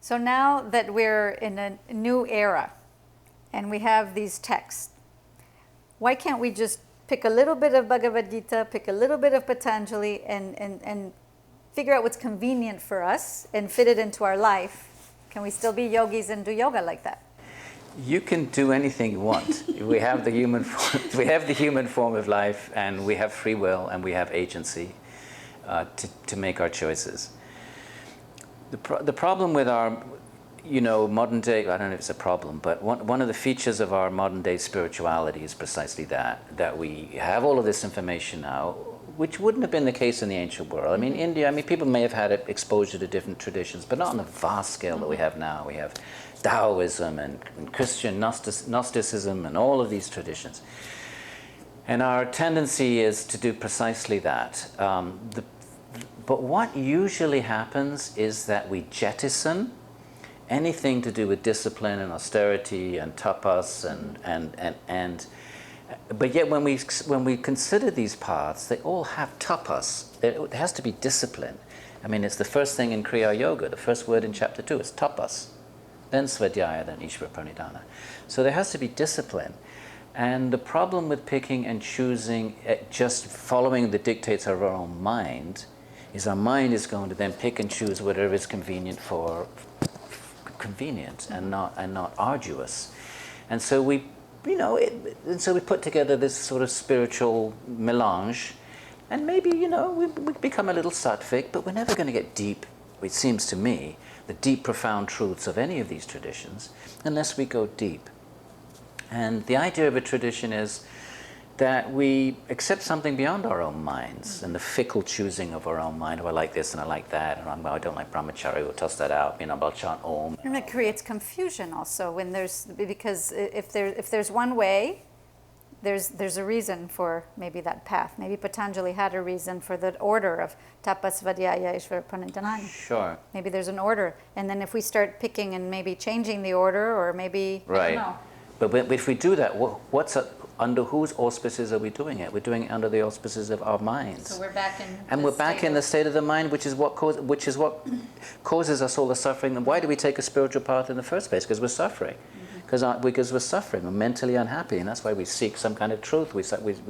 So now that we're in a new era and we have these texts, why can't we just pick a little bit of Bhagavad Gita, pick a little bit of Patanjali, and figure out what's convenient for us and fit it into our life? Can we still be yogis and do yoga like that? You can do anything you want. We have the human form of life, and we have free will, and we have agency to make our choices. The problem with our, modern day, I don't know if it's a problem, but one of the features of our modern day spirituality is precisely that we have all of this information now, which wouldn't have been the case in the ancient world. I mean, India, people may have had exposure to different traditions, but not on the vast scale that we have now. We have Taoism and Christian Gnosticism and all of these traditions. And our tendency is to do precisely that. But what usually happens is that we jettison anything to do with discipline and austerity and tapas but yet when we consider these paths, they all have tapas. There has to be discipline. I mean, it's the first thing in Kriya Yoga. The first word in chapter 2 is tapas. Then svadhyaya, then ishvara pranidhana. So there has to be discipline. And the problem with picking and choosing, just following the dictates of our own mind, is our mind is going to then pick and choose whatever is convenient and not arduous. And so we put together this sort of spiritual melange, and maybe we become a little sattvic, but we're never going to get deep, it seems to me, the deep profound truths of any of these traditions unless we go deep. And the idea of a tradition is that we accept something beyond our own minds and the fickle choosing of our own mind. Oh, I like this and I like that, and I don't like brahmacharya, we'll toss that out, I'll chant Om. And it creates confusion also because if there's one way, there's a reason for maybe that path. Maybe Patanjali had a reason for the order of tapas, svadhyaya, ishvara pranidhana. Sure. Maybe there's an order. And then if we start picking and maybe changing the order, or maybe, right. I don't know. But if we do that, under whose auspices are we doing it? We're doing it under the auspices of our minds. So we're back in the state of the mind, which is what causes us all the suffering. And why do we take a spiritual path in the first place? Because we're suffering. Because we're suffering, we're mentally unhappy, and that's why we seek some kind of truth. We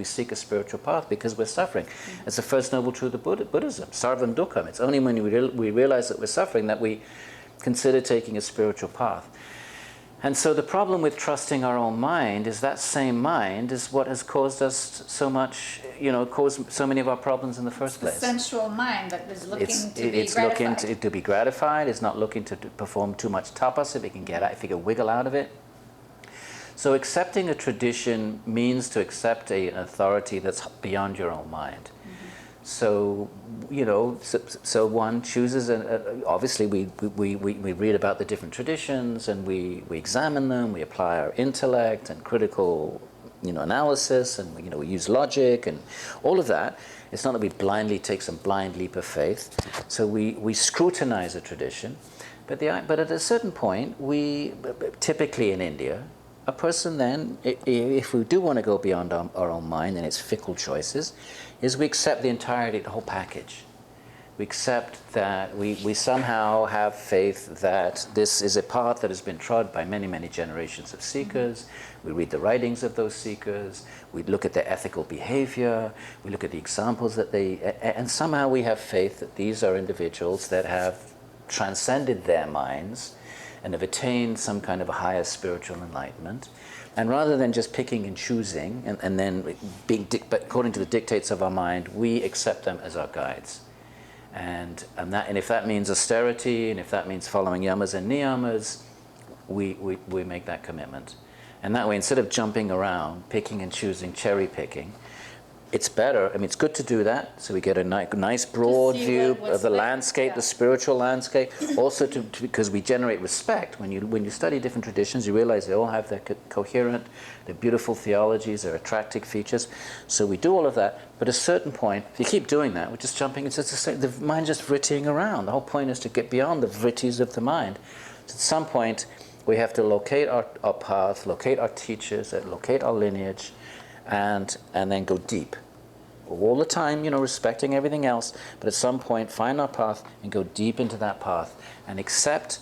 seek a spiritual path because we're suffering. It's the first noble truth of Buddhism, sarvam dukkam. It's only when we realize that we're suffering that we consider taking a spiritual path. And so the problem with trusting our own mind is that same mind is what has caused us so much, caused so many of our problems in the first place. The sensual mind that is looking to be gratified. Looking to be gratified. It's not looking to perform too much tapas if it can wiggle out of it. So accepting a tradition means to accept an authority that's beyond your own mind. So, so one chooses, obviously we read about the different traditions and we examine them, we apply our intellect and critical, analysis, and, we use logic and all of that. It's not that we blindly take some blind leap of faith. So we scrutinize a tradition, but at a certain point, typically in India, a person then, if we do want to go beyond our own mind and its fickle choices, is we accept the entirety, the whole package. We accept that we somehow have faith that this is a path that has been trod by many, many generations of seekers. We read the writings of those seekers. We look at their ethical behavior. We look at the examples and somehow we have faith that these are individuals that have transcended their minds and have attained some kind of a higher spiritual enlightenment. And rather than just picking and choosing and then according to the dictates of our mind, we accept them as our guides. And if that means austerity, and if that means following yamas and niyamas, we make that commitment. And that way, instead of jumping around, picking and choosing, cherry picking, it's better. It's good to do that, so we get a nice broad view of the landscape, the spiritual landscape. Also, because we generate respect. When you study different traditions, you realize they all have their coherent, their beautiful theologies, their attractive features. So we do all of that. But at a certain point, if you keep doing that, we're just jumping. It's just the mind just vrittying around. The whole point is to get beyond the vritties of the mind. So at some point, we have to locate our path, locate our teachers, locate our lineage, and then go deep. All the time, respecting everything else, but at some point find our path and go deep into that path and accept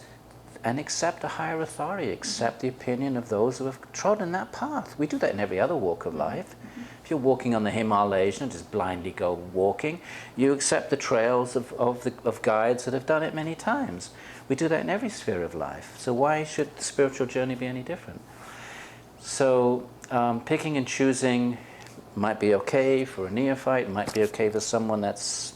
and accept a higher authority, accept the opinion of those who have trodden that path. We do that in every other walk of life. If you're walking on the Himalayas and just blindly go walking, you accept the trails of guides that have done it many times. We do that in every sphere of life. So why should the spiritual journey be any different? So picking and choosing might be okay for a neophyte, might be okay for someone that's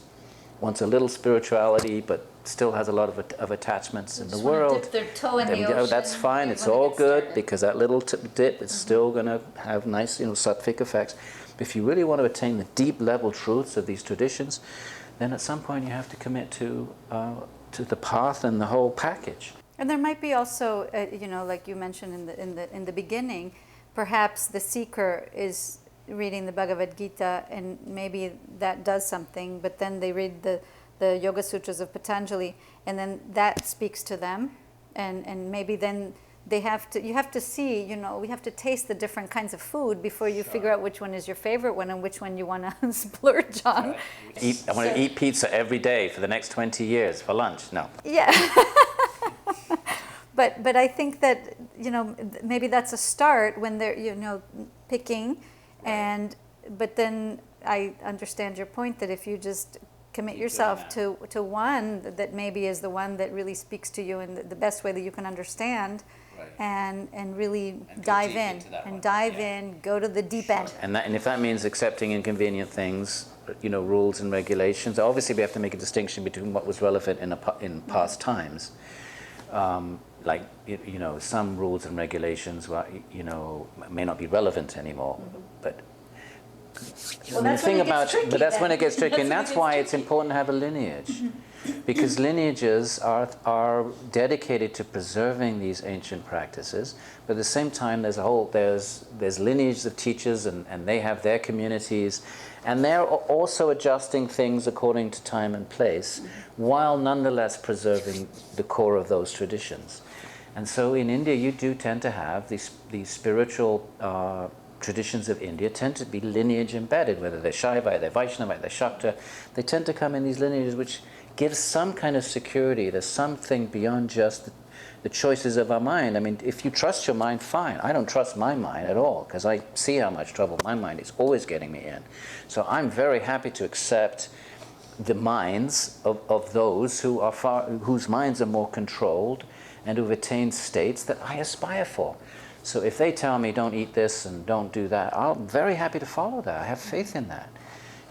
wants a little spirituality but still has a lot of attachments in the world. Dip their toe in the ocean. That's fine, it's all good, because that little dip is still going to have nice, sattvic effects. But if you really want to attain the deep level truths of these traditions, then at some point you have to commit to the path and the whole package. And there might be also, like you mentioned in the beginning, perhaps the seeker is reading the Bhagavad Gita and maybe that does something, but then they read the Yoga Sutras of Patanjali and then that speaks to them, and maybe then you have to see, we have to taste the different kinds of food before you figure out which one is your favorite one and which one you want to splurge on. I want to eat pizza every day for the next 20 years for lunch. No. Yeah. But I think that, maybe that's a start when they're, picking. But then I understand your point that if you just commit yourself to one that maybe is the one that really speaks to you in the best way that you can understand, and really dive in, go to the deep end. And if that means accepting inconvenient things, rules and regulations, obviously we have to make a distinction between what was relevant in past times. Like, some rules and regulations, may not be relevant anymore. But that's when it gets tricky, and that's why it's important to have a lineage, because lineages are dedicated to preserving these ancient practices. But at the same time, there's lineages of teachers, and they have their communities, and they're also adjusting things according to time and place, while nonetheless preserving the core of those traditions. And so in India, you do tend to have these spiritual traditions of India tend to be lineage embedded, whether they're Shaiva, they're Vaishnava, they're Shakta. They tend to come in these lineages which gives some kind of security. There's something beyond just the choices of our mind. I mean, if you trust your mind, fine. I don't trust my mind at all, because I see how much trouble my mind is always getting me in. So I'm very happy to accept the minds of those whose minds are more controlled and who've attained states that I aspire for. So if they tell me don't eat this and don't do that, I'm very happy to follow that. I have faith in that.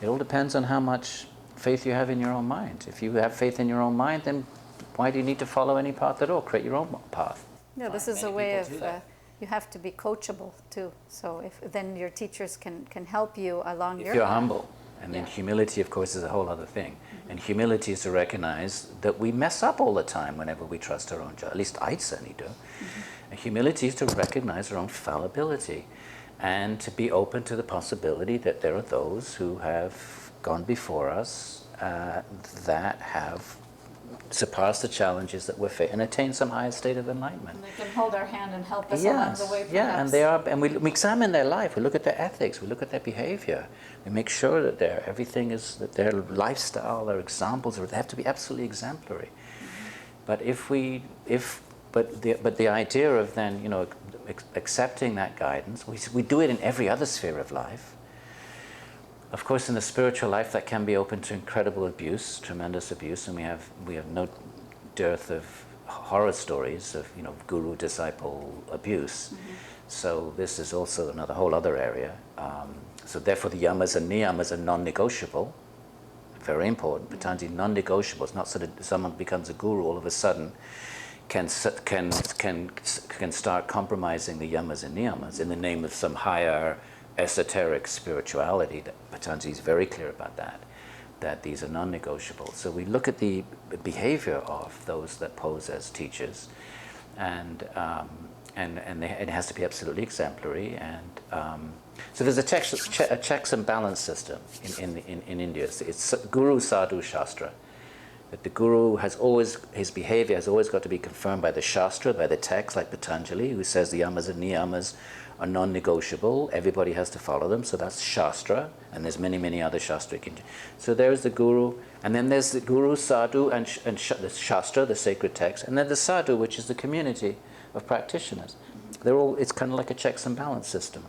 It all depends on how much faith you have in your own mind. If you have faith in your own mind, then why do you need to follow any path at all? Create your own path. Yeah, this is a way of, you have to be coachable too. So then your teachers can help you along your path. If you're humble. And then humility, of course, is a whole other thing. And humility is to recognize that we mess up all the time whenever we trust our own judgment. At least I certainly do. And humility is to recognize our own fallibility and to be open to the possibility that there are those who have gone before us that have surpassed the challenges that we're facing and attain some higher state of enlightenment. And they can hold our hand and help us along the way, perhaps. Yeah, and they are, and we examine their life. We look at their ethics. We look at their behavior. We make sure that that their lifestyle, their examples, they have to be absolutely exemplary. But the idea of then accepting that guidance, we do it in every other sphere of life. Of course, in the spiritual life, that can be open to incredible abuse, tremendous abuse, and we have no dearth of horror stories of guru-disciple abuse. So this is also another whole other area. So therefore, the yamas and niyamas are non-negotiable. Very important. Patanjali, non-negotiable. It's not so that someone becomes a guru all of a sudden can start compromising the yamas and niyamas in the name of some higher esoteric spirituality. That Patanjali is very clear about that these are non-negotiable. So we look at the behavior of those that pose as teachers, and it has to be absolutely exemplary. And so there's a checks and balance system in India. It's Guru, Sadhu, Shastra. That the guru has always, his behavior has always got to be confirmed by the shastra, by the text, like Patanjali, who says the yamas and niyamas are non-negotiable. Everybody has to follow them. So that's shastra, and there's many, many other shastra. So there's the guru, and then there's the guru, sadhu, and the shastra, the sacred text, and then the sadhu, which is the community of practitioners. They're all. It's kind of like a checks and balance system.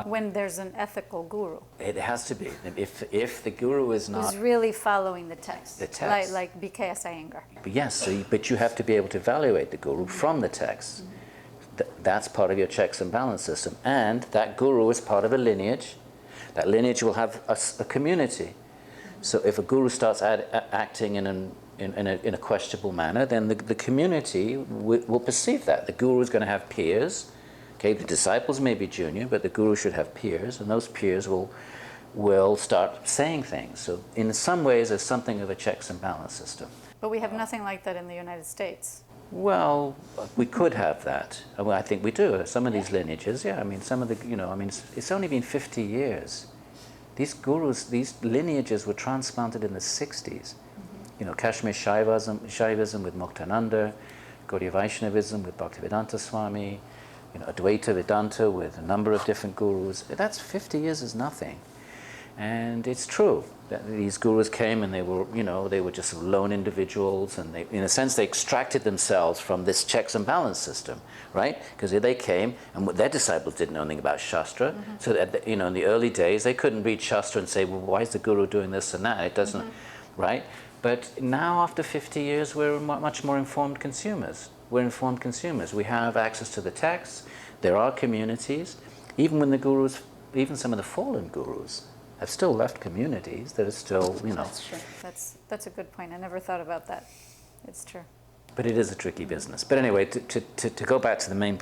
When there's an ethical guru. It has to be. If the guru is not... Who's really following the text. The text. Like BKS Iyengar. Yes, but you have to be able to evaluate the guru from the text. That's part of your checks and balance system. And that guru is part of a lineage. That lineage will have a community. So if a guru starts acting in a questionable manner, then the community will perceive that. The guru is going to have peers. Okay, the disciples may be junior, but the guru should have peers, and those peers will start saying things. So in some ways, there's something of a checks and balance system. But we have nothing like that in the United States. Well, we could have that. Well, I think we do. Some of these lineages, yeah. I mean, some of the, it's only been 50 years. These gurus, these lineages were transplanted in the 60s. Kashmir Shaivism with Muktananda, Gaudiya Vaishnavism with Bhaktivedanta Swami, Advaita Vedanta with a number of different gurus. That's 50 years is nothing. And it's true that these gurus came and they were just lone individuals, and they, in a sense, they extracted themselves from this checks and balance system, right? Because they came and their disciples didn't know anything about Shastra. So that, in the early days, they couldn't read Shastra and say, well, why is the guru doing this and that? It doesn't, right? But now, after 50 years, we're much more informed consumers. We're informed consumers. We have access to the texts. There are communities. Even when the gurus, even some of the fallen gurus, have still left communities that are still, That's true. That's a good point. I never thought about that. It's true. But it is a tricky business. But anyway, to go back to the main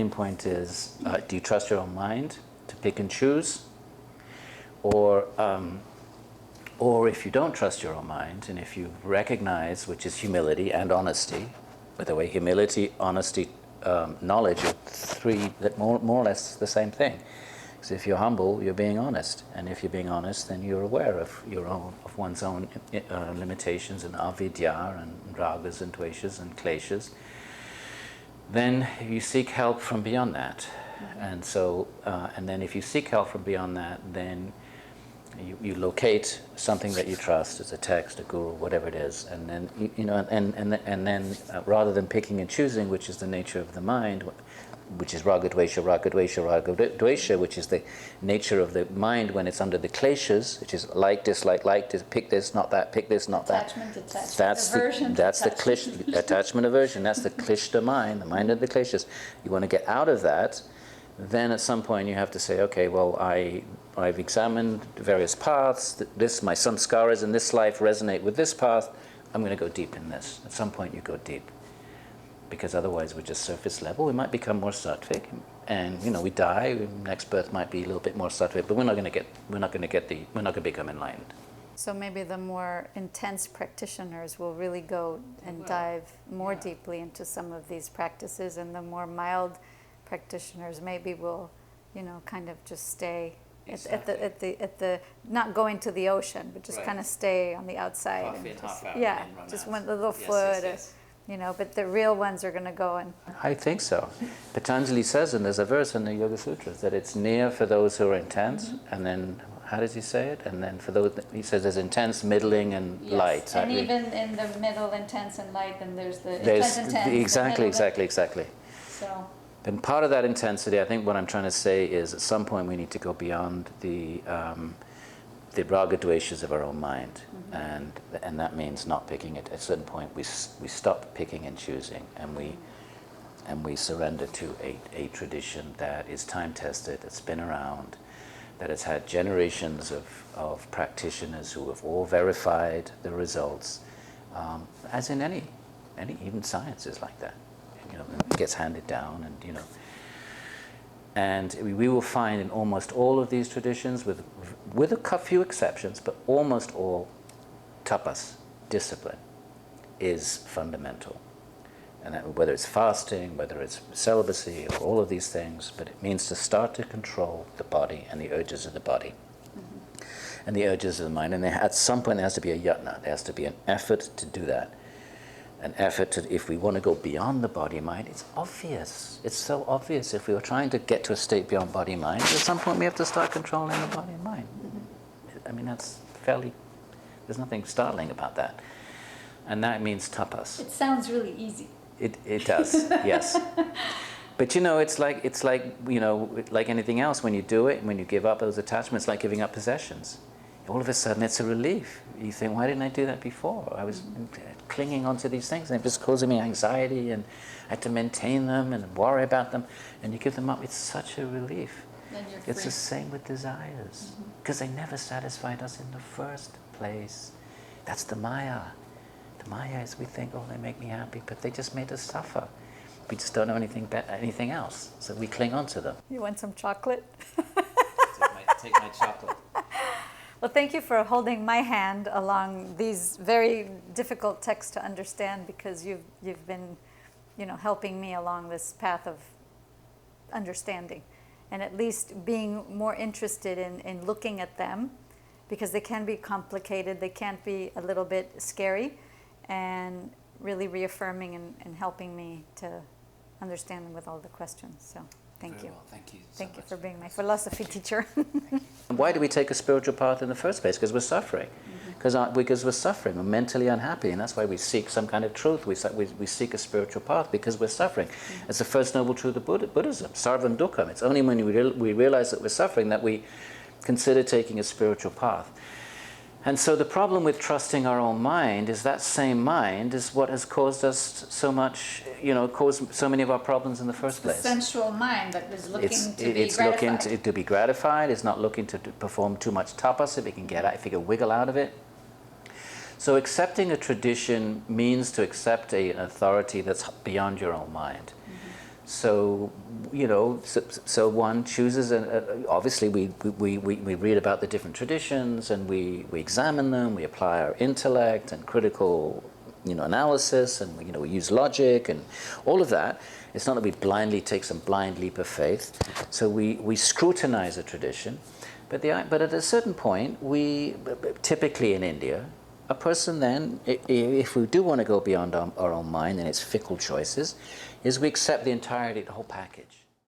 point is, do you trust your own mind to pick and choose? Or if you don't trust your own mind, and if you recognize, which is humility and honesty, by the way, humility, honesty, knowledge are three that more or less the same thing. Because if you're humble, you're being honest, and if you're being honest, then you're aware of one's own limitations and avidya and ragas and dveshas and kleshas. Then you seek help from beyond that, and so and then if you seek help from beyond that, then you locate something that you trust as a text, a guru, whatever it is, and then and then rather than picking and choosing, which is the nature of the mind, which is raga dvesha, which is the nature of the mind when it's under the kleshas, which is like, dislike, pick this, not that, pick this, not that. That's the klish, attachment, aversion. That's the klishta mind, the mind of the kleshas. You want to get out of that. Then at some point you have to say, okay, well, I've examined various paths. My samskaras in this life resonate with this path. I'm going to go deep in this. At some point you go deep, because otherwise we're just surface level. We might become more sattvic, and we die. Next birth might be a little bit more sattvic, but we're not going to become enlightened. So maybe the more intense practitioners will really go and dive more deeply into some of these practices, and the more mild practitioners maybe will, kind of just stay at the not go into the ocean, but just kind of stay on the outside. Coffee and just, hot just one little foot, but the real ones are going to go and. I think so. Patanjali says, and there's a verse in the Yoga Sutras, that it's near for those who are intense, and then, how does he say it? And then for those, he says there's intense, middling, and light. And even in the middle, intense and light, then there's the intense. Exactly. So. And part of that intensity, I think what I'm trying to say is, at some point we need to go beyond the raga dveshas of our own mind, and that means not picking it. At a certain point, we stop picking and choosing, and we surrender to a tradition that is time tested, that's been around, that has had generations of practitioners who have all verified the results, as in any even science is like that. It gets handed down, and we will find in almost all of these traditions, with a few exceptions, but almost all, tapas, discipline, is fundamental. And that, whether it's fasting, whether it's celibacy, or all of these things, but it means to start to control the body and the urges of the body. and the urges of the mind. And at some point there has to be a yatna. There has to be an effort to do that. An effort to, if we want to go beyond the body-mind, it's obvious. It's so obvious. If we were trying to get to a state beyond body-mind, at some point we have to start controlling the body and mind. I mean, that's fairly, there's nothing startling about that. And that means tapas. It sounds really easy. It does, yes. But you know, it's like you know, like anything else. When you do it, when you give up those attachments, like giving up possessions. All of a sudden, it's a relief. You think, why didn't I do that before? I was clinging onto these things, and it was causing me anxiety, and I had to maintain them and worry about them. And you give them up, it's such a relief. Then you're It's free. the same with desires, because they never satisfied us in the first place. That's the Maya. The Maya is we think, oh, they make me happy, but they just made us suffer. We just don't know anything else, so we cling on to them. You want some chocolate? Take my chocolate. Well, thank you for holding my hand along these very difficult texts to understand, because you've been, you know, helping me along this path of understanding, and at least being more interested in looking at them, because they can be complicated, they can be a little bit scary, and really reaffirming and helping me to understand them with all the questions. So thank you. Well, thank you. Thank you for being my philosophy teacher. Why do we take a spiritual path in the first place? Because we're suffering. Because we're suffering, we're mentally unhappy, and that's why we seek some kind of truth. We seek a spiritual path because we're suffering. It's the first noble truth of Buddhism, sarvam dukkham. It's only when we realize that we're suffering that we consider taking a spiritual path. And so the problem with trusting our own mind is that same mind is what has caused us so much, you know, caused so many of our problems in the first place. The sensual mind that is looking to be it's gratified. looking to be gratified. It's not looking to perform too much tapas if it can get out, if it can wiggle out of it. So accepting a tradition means to accept an authority that's beyond your own mind. So, you know, so one chooses, obviously we read about the different traditions, and we examine them, we apply our intellect and critical, you know, analysis, and you know, we use logic and all of that. It's not that we blindly take some blind leap of faith. So we scrutinize a tradition, but at a certain point, typically in India, a person then, if we do want to go beyond our own mind and its fickle choices, is we accept the entirety, the whole package.